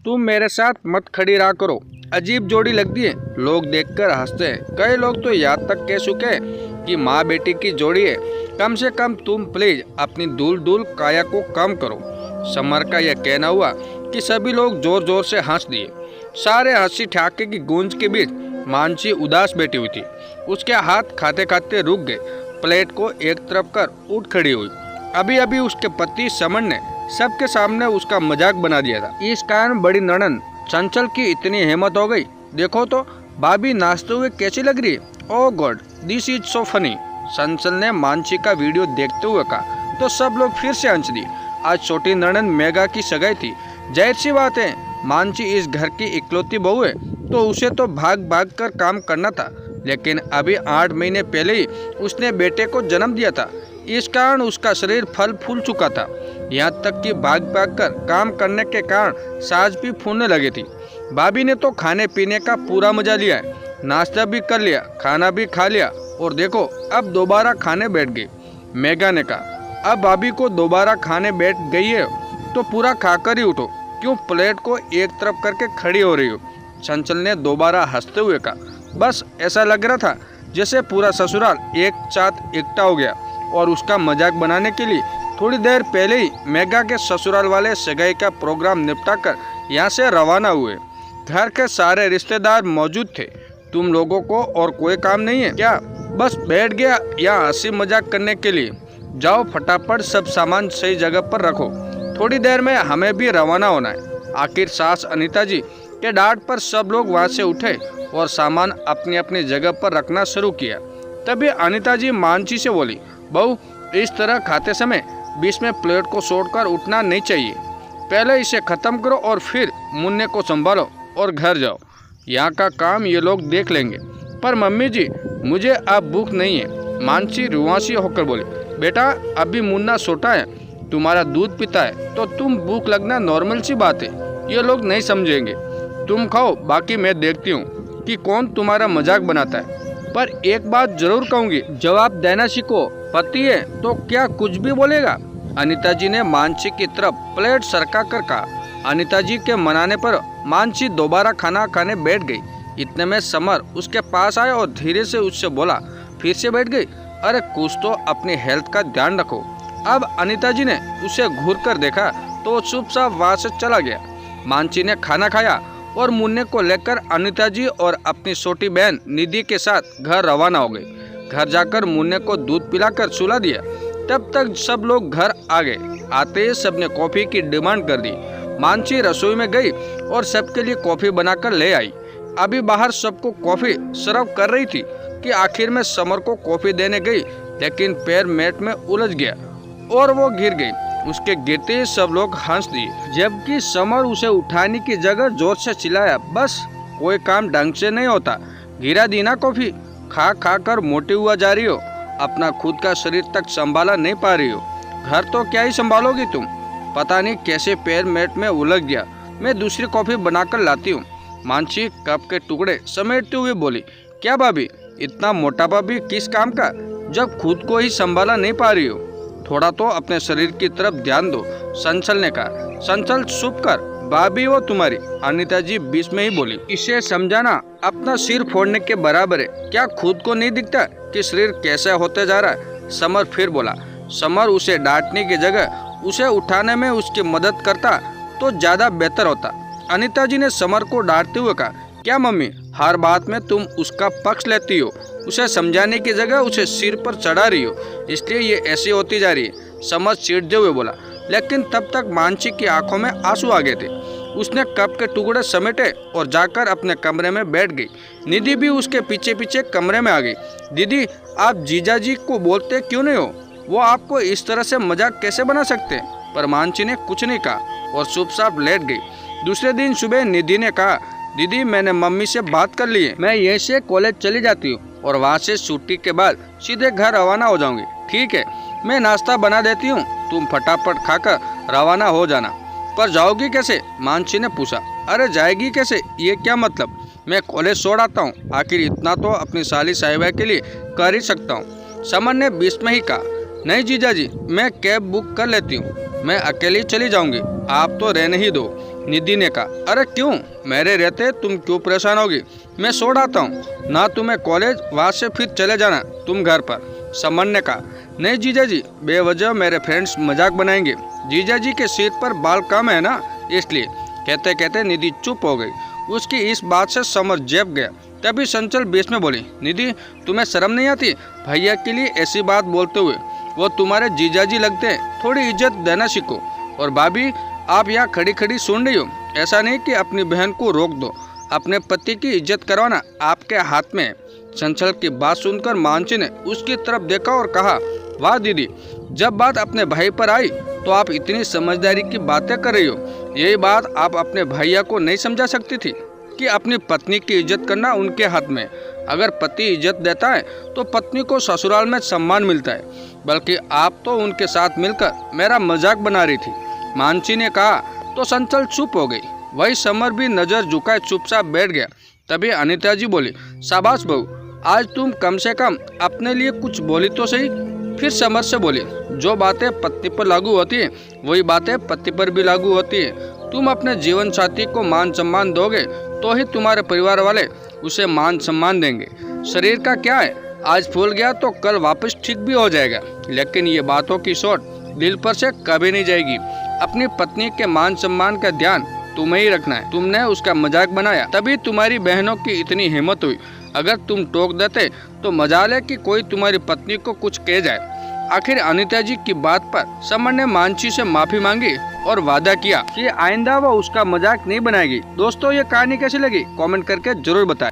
तुम मेरे साथ मत खड़ी रहा करो, अजीब जोड़ी लगती है। लोग देखकर हंसते हैं। कई लोग तो याद तक कह चुके कि माँ बेटी की जोड़ी है। कम से कम तुम प्लीज अपनी दूल दूल काया को कम करो। समर का यह कहना हुआ कि सभी लोग जोर जोर से हंस दिए। सारे हंसी ठहाके की गूंज के बीच मानसी उदास बैठी हुई थी। उसके हाथ खाते खाते रुक गए। प्लेट को एक तरफ कर उठ खड़ी हुई। अभी अभी उसके पति समर ने सबके सामने उसका मजाक बना दिया था। इस कारण बड़ी ननद चंचल की इतनी हिम्मत हो गई। देखो तो भाभी नाचते हुए कैसी लग रही है। Oh god, this is so funny. Chanchal ने मानसी का वीडियो देखते हुए कहा तो सब लोग फिर से हंस दिए। आज छोटी ननद मेघा की सगाई थी। जाहिर सी बात है, मानसी इस घर की इकलौती बहू है तो उसे तो भाग भाग कर काम करना था। लेकिन अभी 8 महीने पहले ही उसने बेटे को जन्म दिया था। इस कारण उसका शरीर फल फूल चुका था। यहाँ तक कि भाग भाग कर काम करने के कारण सांस भी फूलने लगी थी। भाभी ने तो खाने पीने का पूरा मजा लिया है। नाश्ता भी कर लिया, खाना भी खा लिया और देखो अब दोबारा खाने बैठ गई। मेघा ने कहा, अब भाभी को दोबारा खाने बैठ गई है तो पूरा खाकर ही उठो, क्यों प्लेट को एक तरफ करके खड़ी हो रही हो। चंचल ने दोबारा हंसते हुए कहा। बस ऐसा लग रहा था जैसे पूरा ससुराल एक साथ इकट्ठा हो गया और उसका मजाक बनाने के लिए थोड़ी देर पहले ही मेघा के ससुराल वाले सगाई का प्रोग्राम निपटाकर यहाँ से रवाना हुए। घर के सारे रिश्तेदार मौजूद थे। तुम लोगों को और कोई काम नहीं है क्या? बस बैठ गया या हंसी मजाक करने के लिए? जाओ फटाफट सब सामान सही जगह पर रखो, थोड़ी देर में हमें भी रवाना होना है। आखिर सास अनीता जी के डांट पर सब लोग वहाँ से उठे और सामान अपनी अपनी जगह पर रखना शुरू किया। तभी अनीता जी मानसी से बोली, बहू इस तरह खाते समय बीच में प्लेट को छोड़कर उठना नहीं चाहिए। पहले इसे खत्म करो और फिर मुन्ने को संभालो और घर जाओ। यहाँ का काम ये लोग देख लेंगे। पर मम्मी जी मुझे अब भूख नहीं है। मानसी रुआसी होकर बोली, बेटा अभी मुन्ना छोटा है, तुम्हारा दूध पीता है तो तुम भूख लगना नॉर्मल सी बात है। ये लोग नहीं समझेंगे। तुम खाओ, बाकी मैं देखती हूँ कि कौन तुम्हारा मजाक बनाता है। पर एक बात जरूर कहूँगी, जवाब देना सीखो। पति है तो क्या कुछ भी बोलेगा। अनीता जी ने मानसी की तरफ प्लेट सरका कर कहा। अनीता जी के मनाने पर मानसी दोबारा खाना खाने बैठ गई। इतने में समर उसके पास आया और धीरे से उससे बोला, फिर से बैठ गई? अरे कुछ तो अपनी हेल्थ का ध्यान रखो। अब अनीता जी ने उसे घूर कर देखा तो वो चुपचाप वहाँ से चला गया। मानसी ने खाना खाया और मुन्ने को लेकर अनीता जी और अपनी छोटी बहन निधि के साथ घर रवाना हो गई। घर जाकर मुन्ने को दूध पिलाकर सुला दिया। तब तक सब लोग घर आ गए। आते ही सबने कॉफी की डिमांड कर दी। मानसी रसोई में गई और सबके लिए कॉफी बनाकर ले आई। अभी बाहर सबको कॉफी सर्व कर रही थी कि आखिर में समर को कॉफी देने गई, लेकिन पैर मैट में उलझ गया और वो गिर गई। उसके गिरते ही सब लोग हंस दिए, जबकि समर उसे उठाने की जगह जोर से चिल्लाया, बस कोई काम ढंग से नहीं होता, गिरा दी ना कॉफी, खा खा कर मोटी हुआ जा रही हो, अपना खुद का शरीर तक संभाला नहीं पा रही हो, घर तो क्या ही संभालोगी तुम। पता नहीं कैसे पैर मैट में उलझ गया, मैं दूसरी कॉफी बनाकर लाती हूँ। मानसी कप के टुकड़े समेटते हुए बोली, क्या भाभी इतना मोटापा भी किस काम का, जब खुद को ही संभाला नहीं पा रही हो। थोड़ा तो अपने शरीर की तरफ ध्यान दो, चंचल ने कहा। चंचल चुप कर, भाभी वो तुम्हारी। अनीता जी बीच में ही बोली, इसे समझाना अपना सिर फोड़ने के बराबर है। क्या खुद को नहीं दिखता कि शरीर कैसा होते जा रहा है? समर फिर बोला। समर उसे डांटने की जगह उसे उठाने में उसकी मदद करता तो ज्यादा बेहतर होता। अनीता जी ने समर को डांटते हुए कहा, क्या मम्मी हर बात में तुम उसका पक्ष लेती हो, उसे समझाने की जगह उसे सिर पर चढ़ा रही हो, इसलिए ये ऐसी होती जा रही है। समर चिढ़ते हुए बोला। लेकिन तब तक मानसी की आंखों में आंसू आ गए थे। उसने कप के टुकड़े समेटे और जाकर अपने कमरे में बैठ गई। निधि भी उसके पीछे पीछे कमरे में आ गई। दीदी आप जीजा जी को बोलते क्यों नहीं हो? वो आपको इस तरह से मजाक कैसे बना सकते हैं? पर मानसी ने कुछ नहीं कहा और चुपचाप लेट गई। दूसरे दिन सुबह निधि ने कहा, दीदी मैंने मम्मी से बात कर ली है, मैं यहीं से कॉलेज चली जाती हूँ और वहाँ से छुट्टी के बाद सीधे घर रवाना हो जाऊंगी। ठीक है, मैं नाश्ता बना देती हूँ, तुम फटाफट खाकर रवाना हो जाना। पर जाओगी कैसे? मानसी ने पूछा। अरे जाएगी कैसे, ये क्या मतलब? मैं कॉलेज छोड़ आता हूँ, आखिर इतना तो अपनी साली साहिबा के लिए कर ही सकता हूँ। समर ने बीच में ही कहा, नहीं जीजा जी मैं कैब बुक कर लेती हूँ, मैं अकेली चली जाऊंगी, आप तो रहने ही दो। निधि ने कहा, अरे क्यों, मेरे रहते तुम क्यों परेशान होगी, मैं छोड़ आता हूँ ना, तुम्हें कॉलेज, वहाँ से फिर चले जाना तुम घर पर। समर ने कहा, नहीं जीजा जी, बेवजह मेरे फ्रेंड्स मजाक बनाएंगे, जीजा जी के सिर पर बाल कम है ना, इसलिए। कहते कहते निधि चुप हो गई। उसकी इस बात से समर जेब गया। तभी संचल बीच में बोली, निधि तुम्हें शर्म नहीं आती भैया के लिए ऐसी बात बोलते हुए, वो तुम्हारे जीजा जी लगते हैं, थोड़ी इज्जत देना सीखो। और भाभी आप यहाँ खड़ी खड़ी सुन रही हो, ऐसा नहीं कि अपनी बहन को रोक दो, अपने पति की इज्जत करवाना आपके हाथ में है। संचल की बात सुनकर मानसी ने उसकी तरफ देखा और कहा, वाह दीदी, जब बात अपने भाई पर आई तो आप इतनी समझदारी की बातें कर रही हो। यही बात आप अपने भैया को नहीं समझा सकती थी कि अपनी पत्नी की इज्जत करना उनके हाथ में। अगर पति इज्जत देता है तो पत्नी को ससुराल में सम्मान मिलता है, बल्कि आप तो उनके साथ मिलकर मेरा मजाक बना रही थी। मानसी ने कहा तो संचल चुप हो गई। वही समर भी नजर झुकाए चुपचाप बैठ गया। तभी अनीता जी बोली, शाबाश बहू, आज तुम कम से कम अपने लिए कुछ बोली तो सही। फिर समर से बोली, जो बातें पत्नी पर लागू होती है वही बातें पति पर भी लागू होती है। तुम अपने जीवन साथी को मान सम्मान दोगे तो ही तुम्हारे परिवार वाले उसे मान सम्मान देंगे। शरीर का क्या है, आज फूल गया तो कल वापस ठीक भी हो जाएगा, लेकिन ये बातों की सोच दिल पर से कभी नहीं जाएगी। अपनी पत्नी के मान सम्मान का ध्यान तुम्हें ही रखना है। तुमने उसका मजाक बनाया, तभी तुम्हारी बहनों की इतनी हिम्मत हुई। अगर तुम टोक देते तो मजाल है कि कोई तुम्हारी पत्नी को कुछ कह जाए। आखिर अनीता जी की बात पर समर ने मानसी से माफी मांगी और वादा किया कि आइंदा वो उसका मजाक नहीं बनाएगी। दोस्तों, ये कहानी कैसी लगी कमेंट करके जरूर बताएं।